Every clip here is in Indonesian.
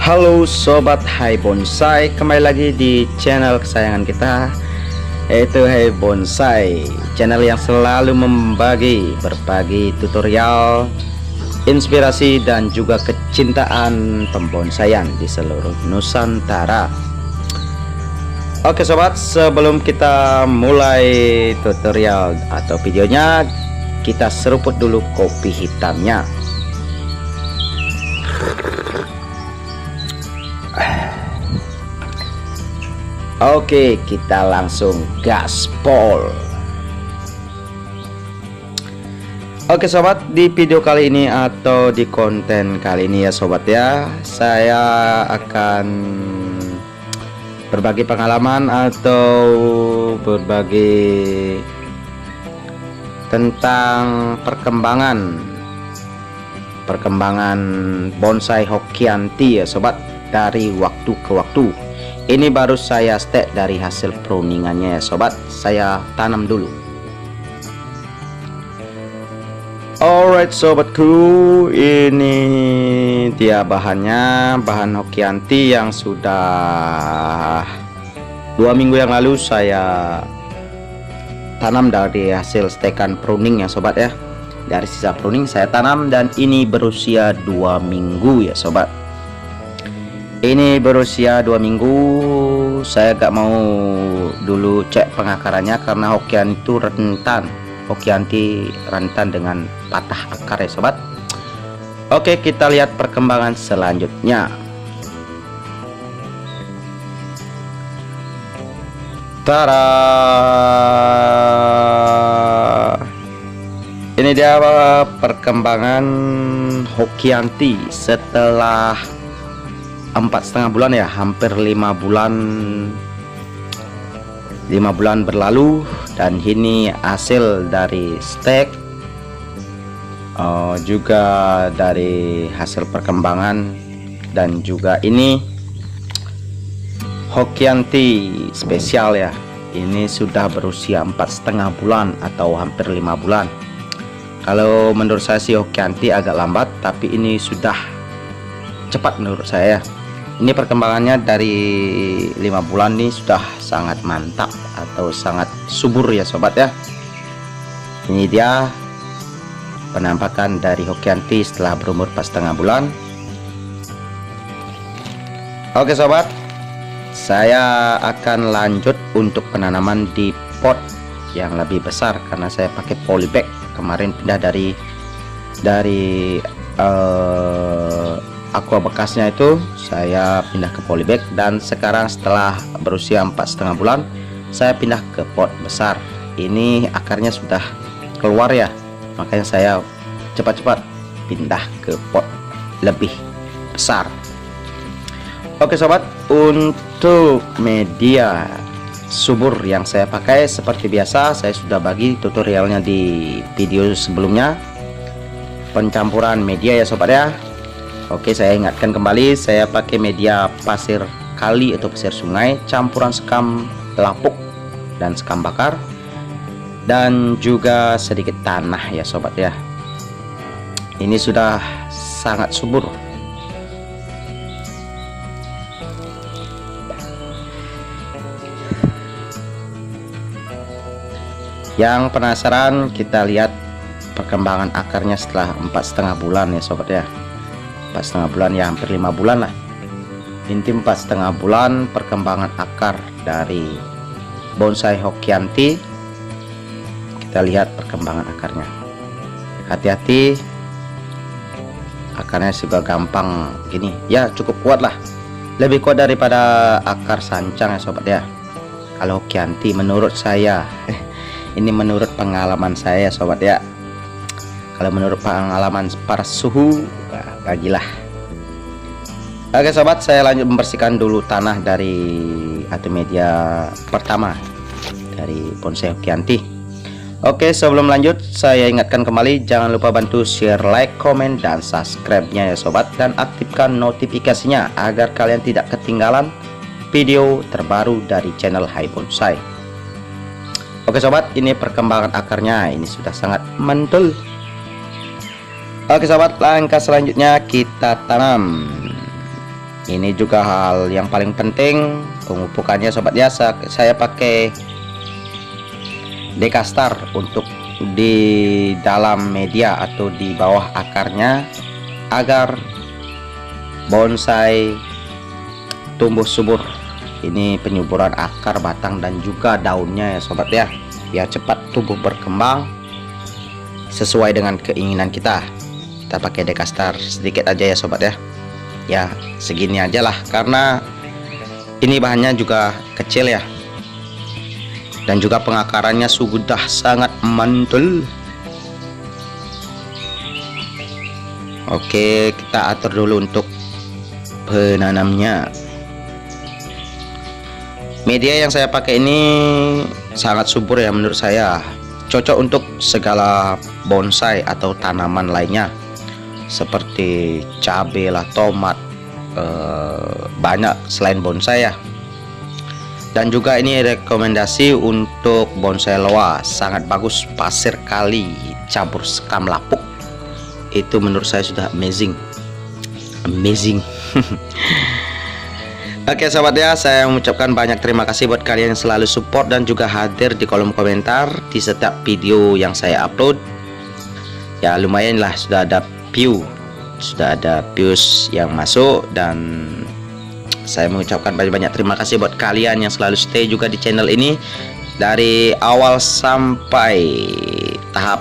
Halo sobat Hai Bonsai, kembali lagi di channel kesayangan kita, yaitu Hai Bonsai, channel yang selalu membagi berbagai tutorial, inspirasi dan juga kecintaan pembonsaian di seluruh Nusantara. Oke sobat, sebelum kita mulai tutorial atau videonya, kita seruput dulu kopi hitamnya. Oke, kita langsung gaspol. Oke sobat, di video kali ini atau di konten kali ini ya sobat ya, saya akan berbagi pengalaman atau berbagi tentang perkembangan bonsai Hokianti ya sobat, dari waktu ke waktu. Ini baru saya stek dari hasil pruningannya ya sobat, saya tanam dulu. Alright sobatku, ini dia bahannya, bahan Hokianti yang sudah 2 minggu yang lalu saya tanam dari hasil stekan pruning ya sobat ya. Dari sisa pruning saya tanam dan ini berusia 2 minggu ya sobat. Ini berusia 2 minggu. Saya gak mau dulu cek pengakarannya karena Hokianti rentan dengan patah akar ya sobat. Oke, kita lihat perkembangan selanjutnya. Tada, ini dia perkembangan Hokianti setelah 4,5 bulan ya, hampir 5 bulan berlalu. Dan ini hasil dari stek, juga dari hasil perkembangan, dan juga ini Hokianti spesial ya. Ini sudah berusia 4,5 bulan atau hampir 5 bulan. Kalau menurut saya sih Hokianti agak lambat, tapi ini sudah cepat menurut saya. Ini perkembangannya dari 5 bulan ini sudah sangat mantap atau sangat subur ya sobat ya. Ini dia penampakan dari Hokianti setelah berumur 4,5 bulan. Oke sobat, saya akan lanjut untuk penanaman di pot yang lebih besar karena saya pakai polybag. Kemarin pindah dari aqua bekasnya itu saya pindah ke polybag, dan sekarang setelah berusia 4,5 bulan saya pindah ke pot besar. Ini akarnya sudah keluar ya, makanya saya cepat-cepat pindah ke pot lebih besar. Oke sobat, untuk media subur yang saya pakai seperti biasa saya sudah bagi tutorialnya di video sebelumnya, pencampuran media ya sobat ya. Oke, saya ingatkan kembali, saya pakai media pasir kali atau pasir sungai, campuran sekam lapuk dan sekam bakar, dan juga sedikit tanah ya sobat ya. Ini sudah sangat subur. Yang penasaran, kita lihat perkembangan akarnya setelah 4,5 bulan ya sobat ya. 4,5 bulan ya, hampir 5 bulan lah. Inti 4,5 bulan perkembangan akar dari bonsai Hokianti. Kita lihat perkembangan akarnya. Hati-hati, akarnya juga gampang gini ya, cukup kuat lah, lebih kuat daripada akar sancang ya sobat ya. Kalau Hokianti menurut saya ini menurut pengalaman saya sobat ya. Kalau menurut pengalaman para suhu, bagilah. Oke sobat, saya lanjut membersihkan dulu tanah dari atau media pertama dari bonsai Hokianti. Oke, sebelum lanjut saya ingatkan kembali, jangan lupa bantu share, like, komen, dan subscribe-nya ya sobat, dan aktifkan notifikasinya agar kalian tidak ketinggalan video terbaru dari channel Hai Bonsai. Oke sobat, ini perkembangan akarnya, ini sudah sangat mantul. Oke sobat, langkah selanjutnya kita tanam. Ini juga hal yang paling penting, pemupukannya sobat ya. Saya pakai Dekastar untuk di dalam media atau di bawah akarnya agar bonsai tumbuh subur. Ini penyuburan akar, batang dan juga daunnya ya sobat ya, biar cepat tumbuh berkembang sesuai dengan keinginan kita. Kita pakai Dekastar sedikit aja ya sobat ya. Ya segini aja lah, karena ini bahannya juga kecil ya, dan juga pengakarannya sudah sangat mantul. Oke, kita atur dulu untuk penanamnya. Media yang saya pakai ini sangat subur ya menurut saya, cocok untuk segala bonsai atau tanaman lainnya seperti cabai lah, tomat, banyak selain bonsai ya. Dan juga ini rekomendasi untuk bonsai loa, sangat bagus, pasir kali campur sekam lapuk. Itu menurut saya sudah amazing. Oke sobat ya, saya mengucapkan banyak terima kasih buat kalian yang selalu support dan juga hadir di kolom komentar di setiap video yang saya upload. Ya lumayan lah, sudah ada views yang masuk, dan saya mengucapkan banyak terima kasih buat kalian yang selalu stay juga di channel ini dari awal sampai tahap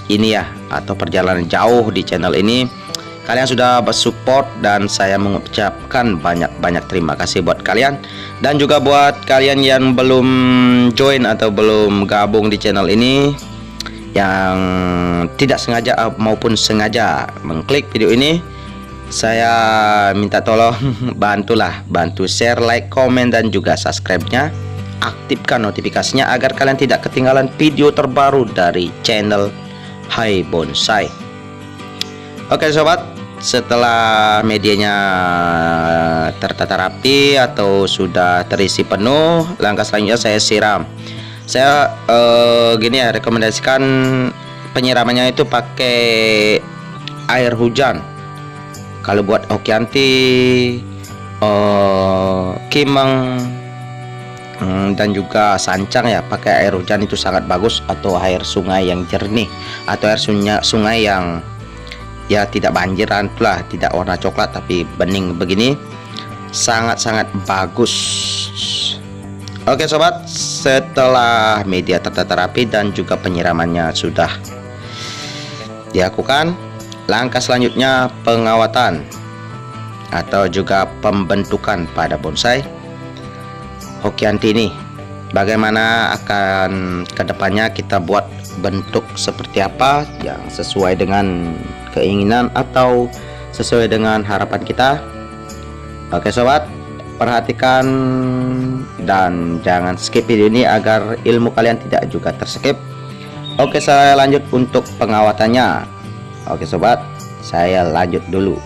ini ya, atau perjalanan jauh di channel ini. Kalian sudah bersupport dan saya mengucapkan banyak terima kasih buat kalian. Dan juga buat kalian yang belum join atau belum gabung di channel ini, yang tidak sengaja maupun sengaja mengklik video ini, saya minta tolong bantu share, like, komen dan juga subscribe-nya. Aktifkan notifikasinya agar kalian tidak ketinggalan video terbaru dari channel Hai Bonsai. Oke sobat, setelah medianya tertata rapi atau sudah terisi penuh, langkah selanjutnya saya siram. Saya gini ya, rekomendasikan penyiramannya itu pakai air hujan. Kalau buat Hokianti, Kimeng, dan juga Sancang ya, pakai air hujan itu sangat bagus, atau air sungai yang jernih, atau air sungai yang ya tidak banjiran lah, tidak warna coklat tapi bening begini, sangat bagus. Oke sobat, setelah media tertata rapi dan juga penyiramannya sudah dilakukan, langkah selanjutnya pengawatan atau juga pembentukan pada bonsai Hokianti ini. Bagaimana akan kedepannya kita buat bentuk seperti apa yang sesuai dengan keinginan atau sesuai dengan harapan kita. Oke sobat, perhatikan dan jangan skip video ini agar ilmu kalian tidak juga terskip. Oke, saya lanjut untuk pengawatannya. Oke sobat, saya lanjut dulu.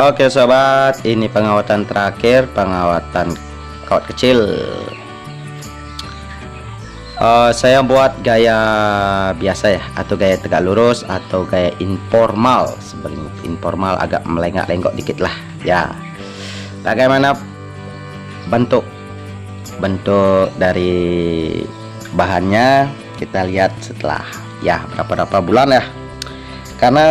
Oke sobat, ini pengawatan terakhir, pengawatan kawat kecil. Saya buat gaya biasa ya, atau gaya tegak lurus, atau gaya informal. Sebenarnya informal agak melengak-lenggok dikit lah ya. Bagaimana bentuk dari bahannya kita lihat setelah ya berapa bulan ya, karena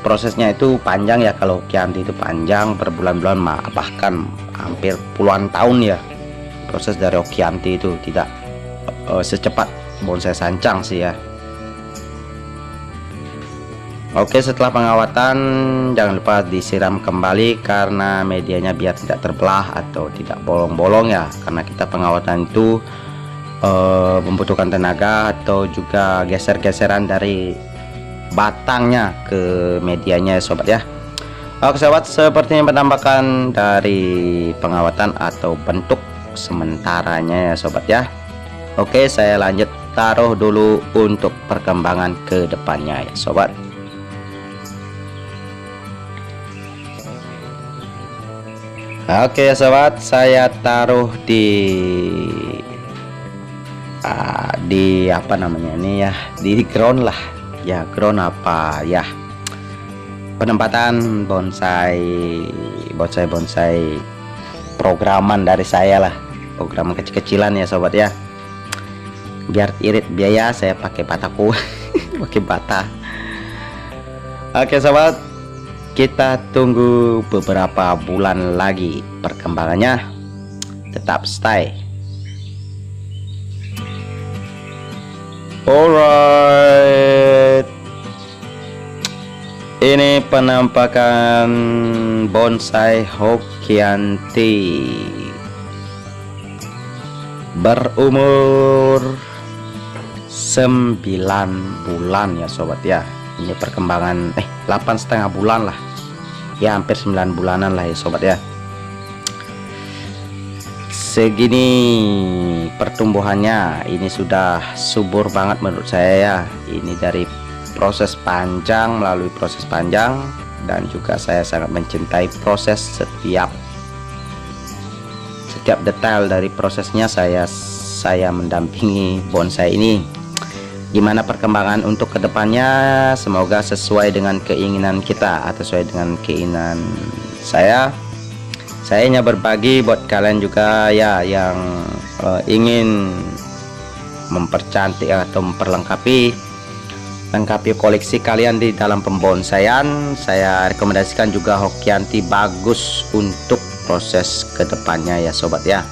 prosesnya itu panjang ya. Kalau Hokianti itu panjang, berbulan-bulan, bahkan hampir puluhan tahun ya. Proses dari Hokianti itu tidak secepat bonsai sancang sih ya. Oke, setelah pengawatan jangan lupa disiram kembali karena medianya biar tidak terbelah atau tidak bolong-bolong ya, karena kita pengawatan itu membutuhkan tenaga atau juga geser-geseran dari batangnya ke medianya sobat ya. Oke sobat, sepertinya penampakan dari pengawatan atau bentuk sementaranya ya sobat ya. Oke, saya lanjut taruh dulu untuk perkembangan ke depannya ya sobat. Oke sobat, saya taruh di apa namanya ini ya, di ground lah ya, ground apa ya, penempatan bonsai programan dari saya lah, program kecil-kecilan ya sobat ya. Biar irit biaya saya pakai bataku pakai bata. Oke sobat, kita tunggu beberapa bulan lagi perkembangannya, tetap stay. Alright, ini penampakan bonsai Hokianti berumur 9 bulan ya sobat ya. Ini perkembangan 8,5 bulan lah ya, hampir 9 bulanan lah ya sobat ya. Segini pertumbuhannya, ini sudah subur banget menurut saya ya. Ini dari proses panjang, melalui proses panjang, dan juga saya sangat mencintai proses setiap detail dari prosesnya. Saya mendampingi bonsai ini. Gimana perkembangan untuk kedepannya, semoga sesuai dengan keinginan kita atau sesuai dengan keinginan saya. Saya hanya berbagi buat kalian juga ya, yang ingin mempercantik atau memperlengkapi koleksi kalian di dalam pembonsaian. Saya rekomendasikan juga Hokianti, bagus untuk proses kedepannya ya sobat ya.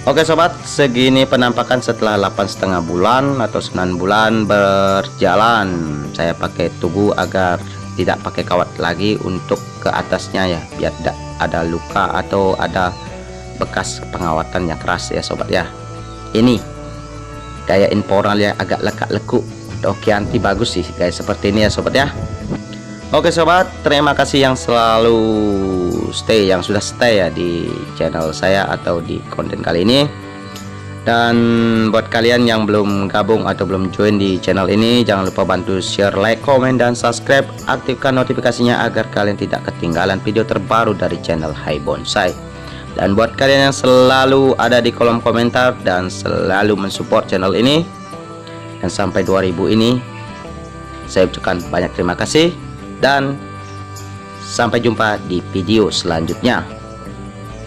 Oke sobat, segini penampakan setelah 8,5 bulan atau 9 bulan berjalan. Saya pakai tugu agar tidak pakai kawat lagi untuk ke atasnya ya, biar tidak ada luka atau ada bekas pengawatan yang keras ya sobat ya. Ini gaya informal ya, agak lekuk. Hokianti bagus sih guys, seperti ini ya sobat ya. Oke sobat, terima kasih yang selalu stay, yang sudah stay ya di channel saya atau di konten kali ini. Dan buat kalian yang belum gabung atau belum join di channel ini, jangan lupa bantu share, like, komen, dan subscribe. Aktifkan notifikasinya agar kalian tidak ketinggalan video terbaru dari channel Hai Bonsai. Dan buat kalian yang selalu ada di kolom komentar dan selalu mensupport channel ini, dan sampai 2000 ini, saya ucapkan banyak terima kasih. Dan sampai jumpa di video selanjutnya.